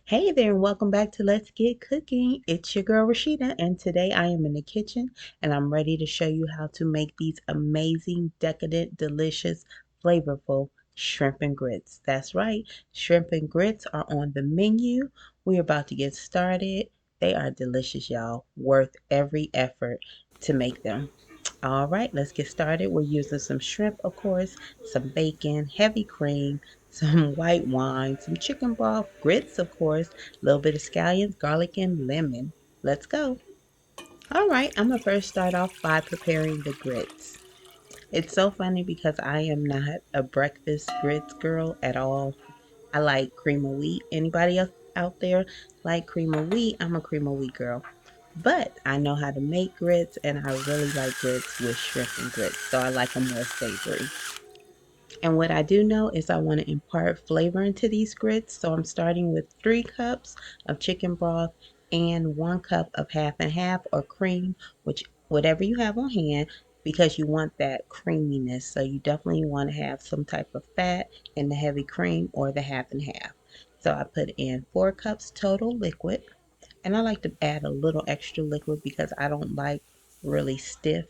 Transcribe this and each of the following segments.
Hey there, and welcome back to Let's Get Cooking. It's your girl Rashida, and today I am in the kitchen and I'm ready to show you how to make these amazing, decadent, delicious, flavorful shrimp and grits. That's right, shrimp and grits are on the menu. We're about to get started. They are delicious, y'all, worth every effort to make them. All right, let's get started. We're using some shrimp, of course, some bacon, heavy cream, some white wine, some chicken broth, grits, of course, a little bit of scallions, garlic, and lemon. Let's go. All right, I'm gonna first start off by preparing the grits. It's so funny because I am not a breakfast grits girl at all. I like cream of wheat. Anybody else out there like cream of wheat? I'm a cream of wheat girl. But I know how to make grits and I really like grits with shrimp and grits. So I like them more savory. And what I do know is I want to impart flavor into these grits. So I'm starting with 3 cups of chicken broth and 1 cup of half and half or cream, which whatever you have on hand, because you want that creaminess. So you definitely want to have some type of fat in the heavy cream or the half and half. So I put in 4 cups total liquid. And I like to add a little extra liquid because I don't like really stiff.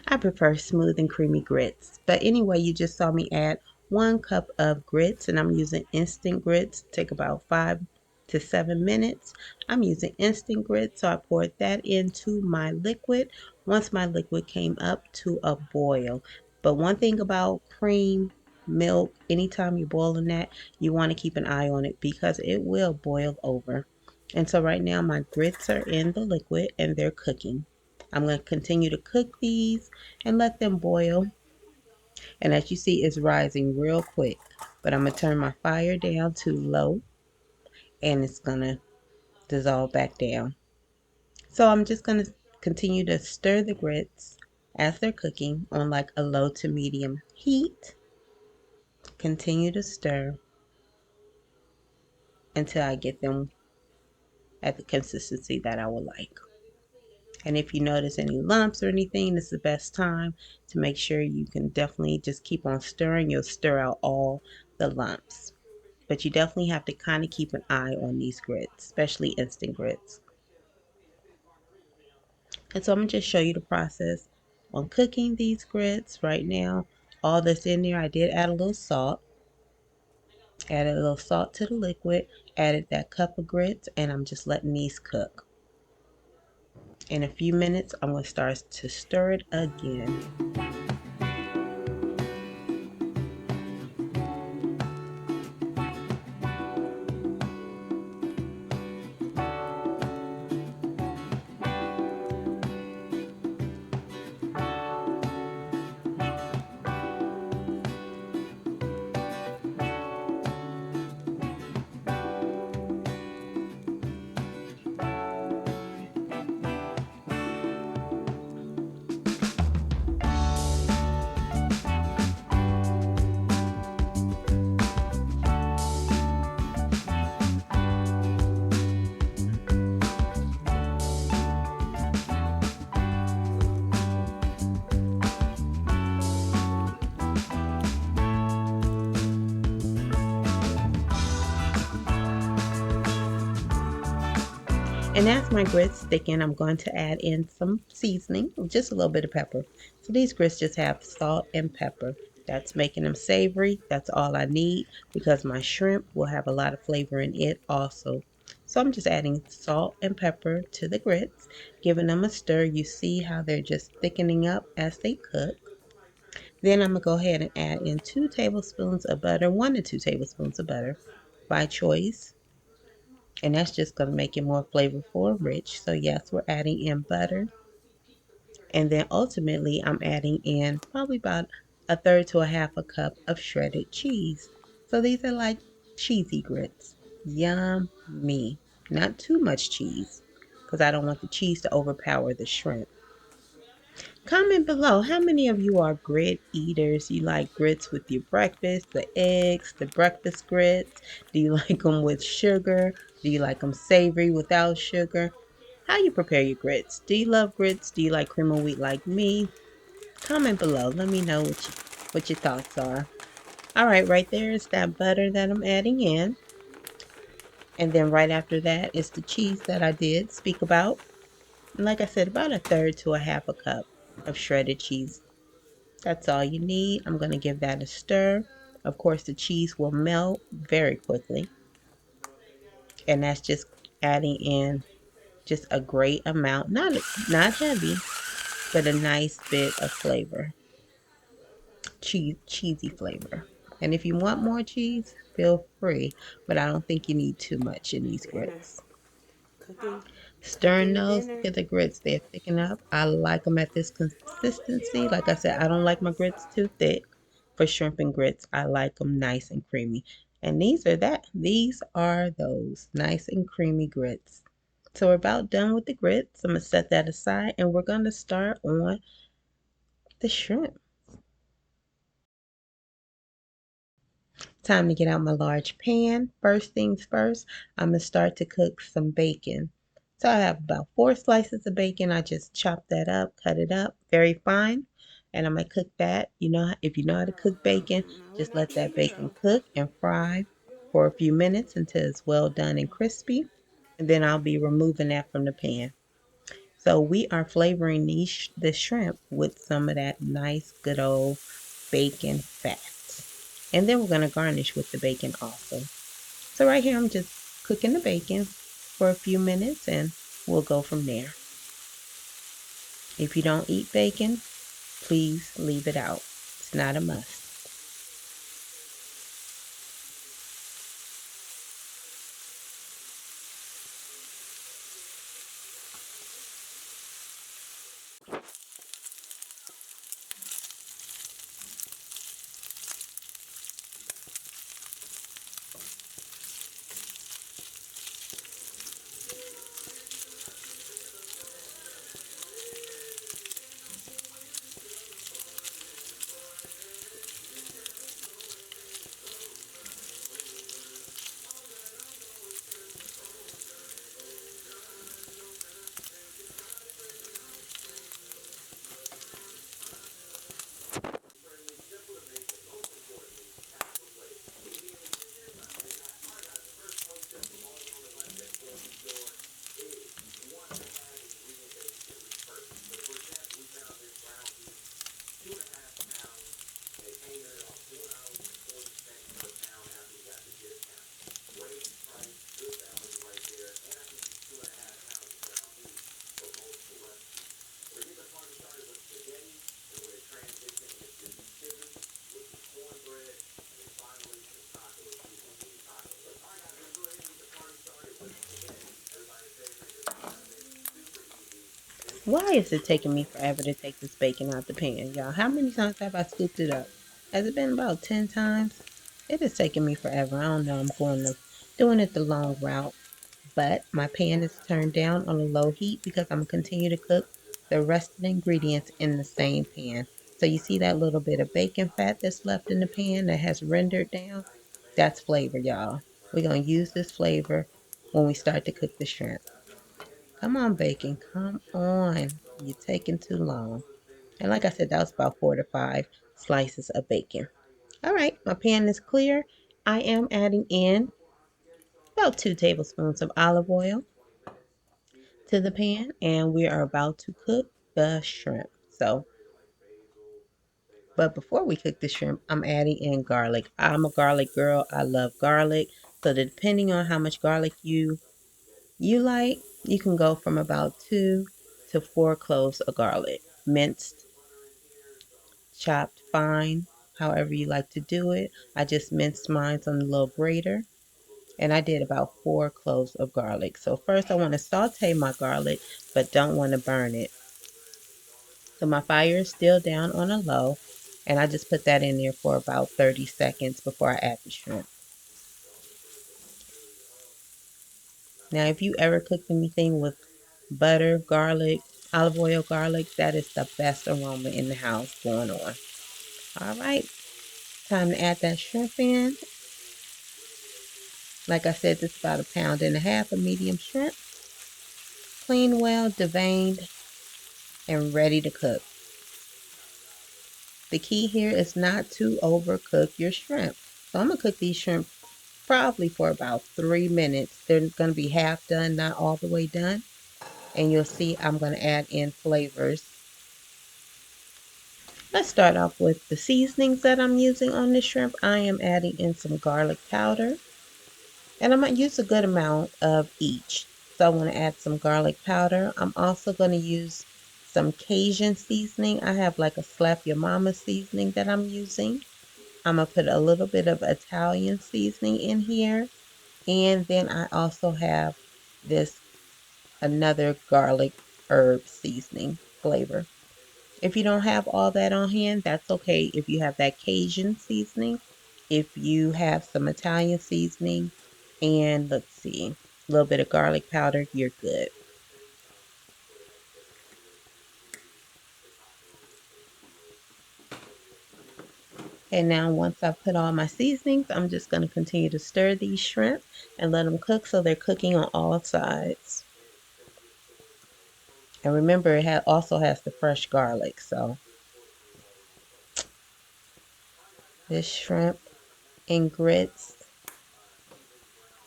I prefer smooth and creamy grits. But anyway, you just saw me add 1 cup of grits, and I'm using instant grits. Take about 5 to 7 minutes. I'm using instant grits, so I poured that into my liquid once my liquid came up to a boil. But one thing about cream, milk, anytime you're boiling that, you want to keep an eye on it because it will boil over. And so right now my grits are in the liquid and they're cooking. I'm going to continue to cook these and let them boil. And as you see, it's rising real quick. But I'm going to turn my fire down to low and it's going to dissolve back down. So I'm just going to continue to stir the grits as they're cooking on like a low to medium heat. Continue to stir until I get them at the consistency that I would like. And if you notice any lumps or anything, this is the best time to make sure you can definitely just keep on stirring. You'll stir out all the lumps. But you definitely have to kind of keep an eye on these grits, especially instant grits. And so I'm going to just show you the process on cooking these grits right now. All that's in there, I did add a little salt. Added a little salt to the liquid. Added that cup of grits, and I'm just letting these cook. In a few minutes, I'm going to start to stir it again. And as my grits thicken, I'm going to add in some seasoning, just a little bit of pepper. So these grits just have salt and pepper. That's making them savory. That's all I need because my shrimp will have a lot of flavor in it also. So I'm just adding salt and pepper to the grits, giving them a stir. You see how they're just thickening up as they cook. Then I'm going to go ahead and add in 2 tablespoons of butter, 1 to 2 tablespoons of butter by choice. And that's just going to make it more flavorful and rich. So yes, we're adding in butter. And then ultimately I'm adding in probably about a third to a half a cup of shredded cheese. So these are like cheesy grits. Yummy. Not too much cheese because I don't want the cheese to overpower the shrimp. Comment below how many of you are grit eaters. You like grits with your breakfast, the eggs, the breakfast grits? Do you like them with sugar? Do you like them savory without sugar? How you prepare your grits? Do you love grits? Do you like cream of wheat like me? Comment below. Let me know what your thoughts are. All right, right there is that butter that I'm adding in. And then right after that is the cheese that I did speak about. And like I said, about a third to a half a cup of shredded cheese. That's all you need. I'm going to give that a stir. Of course, the cheese will melt very quickly. And that's just adding in just a great amount, not heavy, but a nice bit of flavor, cheesy flavor. And if you want more cheese, feel free, but I don't think you need too much in these grits. Stirring those, look at the grits, they're thicken up. I like them at this consistency. Like I said, I don't like my grits too thick for shrimp and grits. I like them nice and creamy. And these are those nice and creamy grits. So we're about done with the grits. I'm going to set that aside and we're going to start on the shrimp. Time to get out my large pan. First things first, I'm going to start to cook some bacon. So I have about 4 slices of bacon. I just chopped that up, cut it up very fine. And I'm going to cook that. You know, if you know how to cook bacon, just let that bacon cook and fry for a few minutes until it's well done and crispy. And then I'll be removing that from the pan. So we are flavoring the shrimp with some of that nice good old bacon fat. And then we're going to garnish with the bacon also. So right here I'm just cooking the bacon for a few minutes and we'll go from there. If you don't eat bacon, please leave it out. It's not a must. Why is it taking me forever to take this bacon out the pan, y'all? How many times have I scooped it up? Has it been about 10 times? It is taking me forever. I don't know. Doing it the long route. But my pan is turned down on a low heat because I'm going to continue to cook the rest of the ingredients in the same pan. So you see that little bit of bacon fat that's left in the pan that has rendered down? That's flavor, y'all. We're going to use this flavor when we start to cook the shrimp. Come on, bacon. Come on. You're taking too long. And like I said, that was about 4 to 5 slices of bacon. All right, my pan is clear. I am adding in about 2 tablespoons of olive oil to the pan, and we are about to cook the shrimp. But before we cook the shrimp, I'm adding in garlic. I'm a garlic girl. I love garlic. So depending on how much garlic you like, you can go from about 2 to 4 cloves of garlic, minced, chopped fine, however you like to do it. I just minced mine on a little grater, and I did about 4 cloves of garlic. So first I want to saute my garlic, but don't want to burn it. So my fire is still down on a low, and I just put that in there for about 30 seconds before I add the shrimp. Now, if you ever cooked anything with butter, garlic, olive oil, garlic, that is the best aroma in the house going on. All right, time to add that shrimp in. Like I said, this is about 1.5 pounds of medium shrimp. Cleaned well, deveined, and ready to cook. The key here is not to overcook your shrimp. So I'm going to cook these shrimp probably for about 3 minutes. They're going to be half done, not all the way done. And you'll see I'm going to add in flavors. Let's start off with the seasonings that I'm using on the shrimp. I am adding in some garlic powder. And I'm going to use a good amount of each. So I want to add some garlic powder. I'm also going to use some Cajun seasoning. I have like a slap your mama seasoning that I'm using. I'm going to put a little bit of Italian seasoning in here. And then I also have this another garlic herb seasoning flavor. If you don't have all that on hand, that's okay. If you have that Cajun seasoning, if you have some Italian seasoning, and let's see, a little bit of garlic powder, you're good. And now once I've put all my seasonings, I'm just going to continue to stir these shrimp and let them cook so they're cooking on all sides. And remember, it also has the fresh garlic, so this shrimp and grits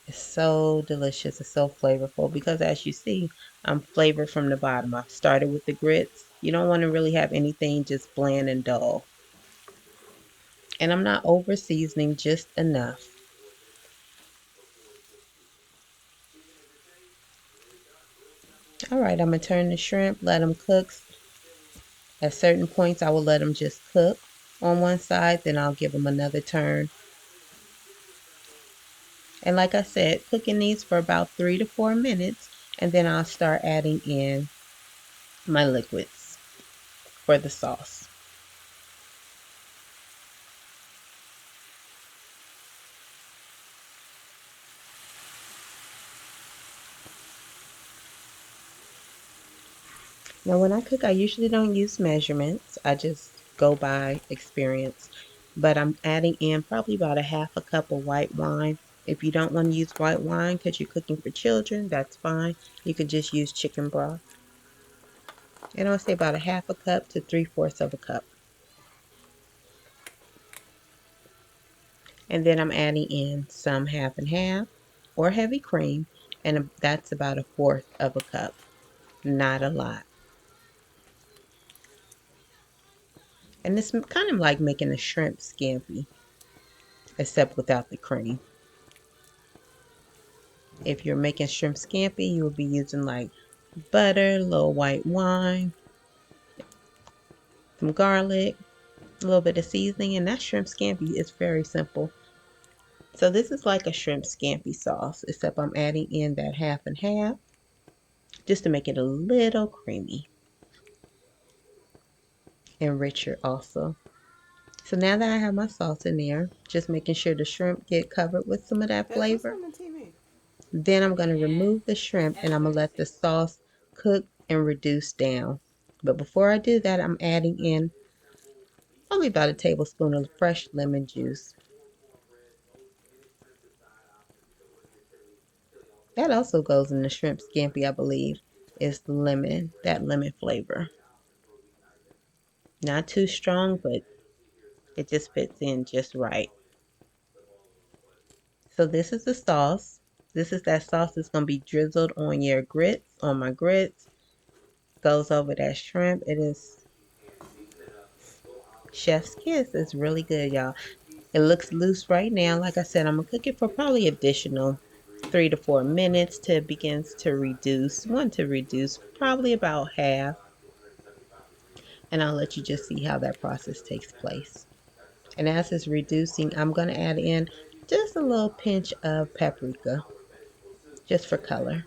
is so delicious. It's so flavorful because as you see, I'm flavored from the bottom. I started with the grits. You don't want to really have anything just bland and dull. And I'm not over seasoning, just enough. All right, I'm going to turn the shrimp, let them cook. At certain points, I will let them just cook on one side, then I'll give them another turn. And like I said, cooking these for about 3 to 4 minutes, and then I'll start adding in my liquids for the sauce. Now, when I cook, I usually don't use measurements. I just go by experience. But I'm adding in probably about a half a cup of white wine. If you don't want to use white wine because you're cooking for children, that's fine. You can just use chicken broth. And I'll say about a half a cup to 3/4 of a cup. And then I'm adding in some half and half or heavy cream. And that's about 1/4 of a cup. Not a lot. And it's kind of like making a shrimp scampi, except without the cream. If you're making shrimp scampi, you will be using like butter, a little white wine, some garlic, a little bit of seasoning, and that shrimp scampi is very simple. So this is like a shrimp scampi sauce, except I'm adding in that half and half just to make it a little creamy and richer also. So now that I have my sauce in there, just making sure the shrimp get covered with some of that flavor. Then I'm going to remove the shrimp and I'm going to let the sauce cook and reduce down. But before I do that, I'm adding in probably about a tablespoon of fresh lemon juice. That also goes in the shrimp scampi, I believe, is the lemon, that lemon flavor. Not too strong, but it just fits in just right. So this is the sauce. This is that sauce that's going to be drizzled on your grits, on my grits. Goes over that shrimp. It is chef's kiss. It's really good, y'all. It looks loose right now. Like I said, I'm going to cook it for probably additional 3 to 4 minutes till it begins to reduce. One to reduce, probably about half. And I'll let you just see how that process takes place. And as it's reducing, I'm going to add in just a little pinch of paprika, just for color.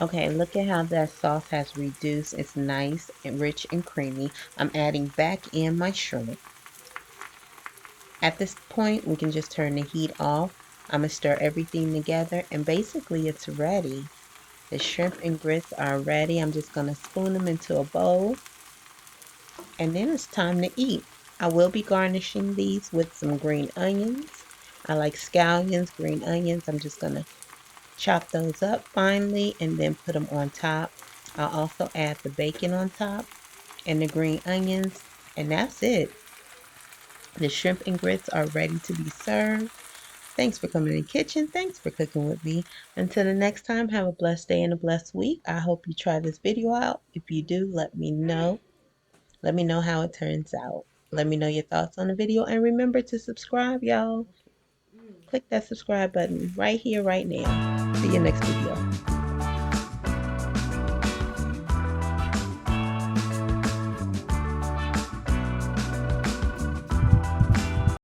Okay, look at how that sauce has reduced. It's nice and rich and creamy. I'm adding back in my shrimp. At this point, we can just turn the heat off. I'm going to stir everything together and basically it's ready. The shrimp and grits are ready. I'm just going to spoon them into a bowl and then it's time to eat. I will be garnishing these with some green onions. I like scallions, green onions. I'm just going to chop those up finely and then put them on top. I'll also add the bacon on top and the green onions, and that's it. The shrimp and grits are ready to be served. Thanks for coming in the kitchen. Thanks for cooking with me. Until the next time, have a blessed day and a blessed week. I hope you try this video out. If you do, let me know. Let me know how it turns out. Let me know your thoughts on the video and remember to subscribe, y'all. Click that subscribe button right here, right now. See you next video.